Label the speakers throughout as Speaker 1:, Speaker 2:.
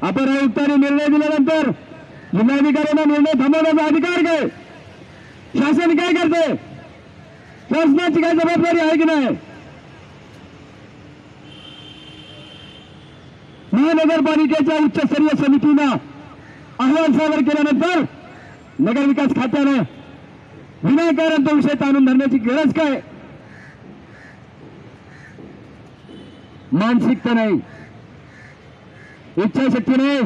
Speaker 1: अपर आयुक्तांनी निर्णय दिल्यानंतर जिल्हाधिकाऱ्यांना निर्णय थांबवण्याचा अधिकार काय? शासन काय करते? शासनाची काय जबाबदारी आहे की नाही? महानगरपालिकेच्या उच्चस्तरीय समितीनं अहवाल सादर केल्यानंतर नगरविकास खात्यानं विनाकारण तो विषय ताणून धरण्याची गरज काय? मानसिकता नाही, इच्छाशक्ती नाही.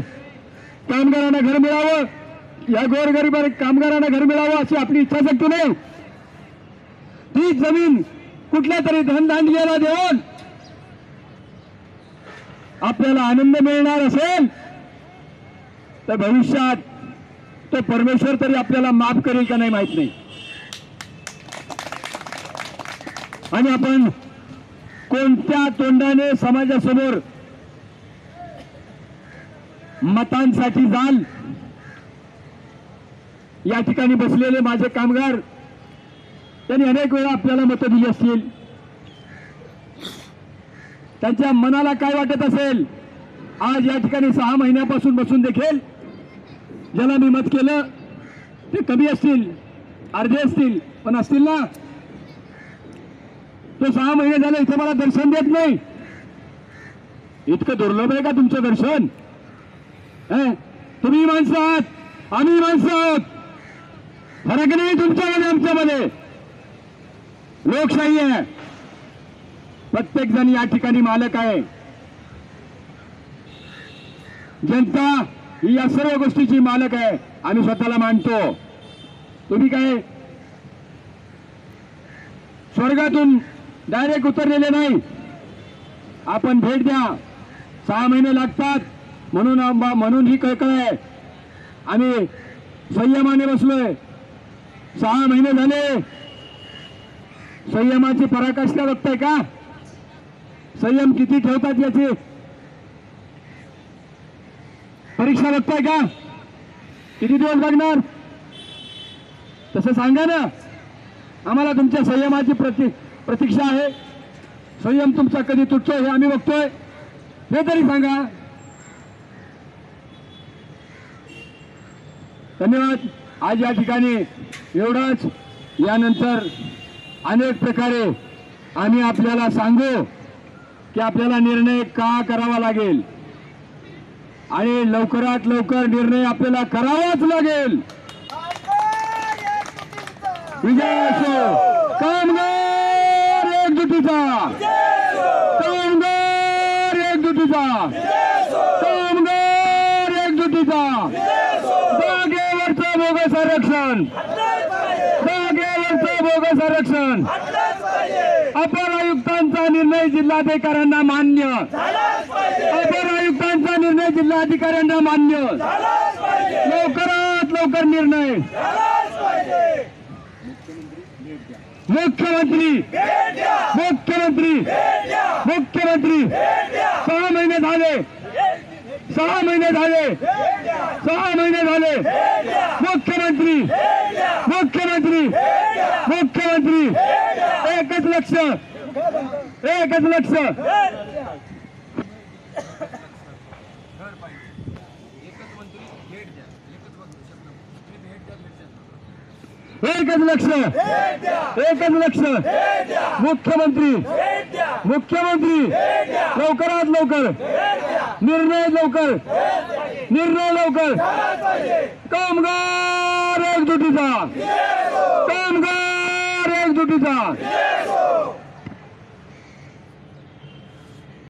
Speaker 1: कामगारांना घर मिळावं, या गोरगरीब कामगारांना घर मिळावं अशी आपली इच्छाशक्ती नाही. ती जमीन कुठल्या तरी धनधान्याला देऊन आपल्याला आनंद मिळणार असेल तर भविष्यात तो परमेश्वर तरी आपल्याला माफ करेल का नाही माहित नाही. आणि आपण कोणत्या तोंडाने समाजासमोर मतांसाठी जाल? या ठिकाणी बसलेले माझे कामगार त्यांनी अनेक वेळा आपल्याला मतं दिली असतील. त्यांच्या मनाला काय वाटत असेल? आज या ठिकाणी 6 महिन्यापासून बसून देखील ज्याला मी मत केलं ते कमी असतील, अर्धे असतील, पण असतील ना. तो 6 महिने झाले इथे मला दर्शन देत नाही. इतकं दुर्लभ आहे का तुमचं दर्शन? तुम्ही माणसं आहात, आम्ही माणसं आहोत. फरक नाही तुमच्यामध्ये आमच्यामध्ये. लोकशाही आहे, प्रत्येक जण या ठिकाणी मालक आहे. जनता ही या सर्व गोष्टीची मालक आहे. आम्ही स्वतःला मानतो. तुम्ही काय स्वर्गातून डायरेक्ट उतरलेले नाही. आपण भेट द्या. 6 महिने लागतात म्हणून ही कळकळ आहे. आम्ही संयमाने बसलोय. 6 महिने झाले. संयमाची पराकाष्ठा बघताय का? संयम किती ठेवतात याची परीक्षा बघताय का? किती दिवस बघणार? तसं सांगा ना. आम्हाला तुमच्या संयमाची प्रतीक्षा आहे. संयम तुमचा कधी तुटतोय हे आम्ही बघतोय, हे तरी सांगा. धन्यवाद. आज या ठिकाणी एवढंच. यानंतर अनेक प्रकारे आम्ही आपल्याला सांगू की आपल्याला निर्णय का करावा लागेल आणि लवकरात लवकर निर्णय आपल्याला करावाच लागेल. विजय असो. कामगार एकजुटीचा, कामगार एकजुटीचा, कामगार एकजुटीचा. जागेवरचं बोगस आरक्षण, जागेवरचं बोगस आरक्षण. अपर आयुक्तांचा निर्णय जिल्हाधिकाऱ्यांना मान्य. अपर आयुक्तांचा निर्णय जिल्हाधिकाऱ्यांना मान्य. लवकरात लवकर निर्णय. मुख्यमंत्री, मुख्यमंत्री, मुख्यमंत्री. 6 महिने झाले, 6 महिने झाले, 6 महिने झाले. मुख्यमंत्री, मुख्यमंत्री, मुख्यमंत्री. एकच लक्ष, एकच लक्ष. एकच लक्ष, एकच लक्ष. मुख्यमंत्री, मुख्यमंत्री. लवकरात लवकर निर्णय, लवकर निर्णय, लवकर. कामगार एकजुटीचा, कामगार एकजुटीचा.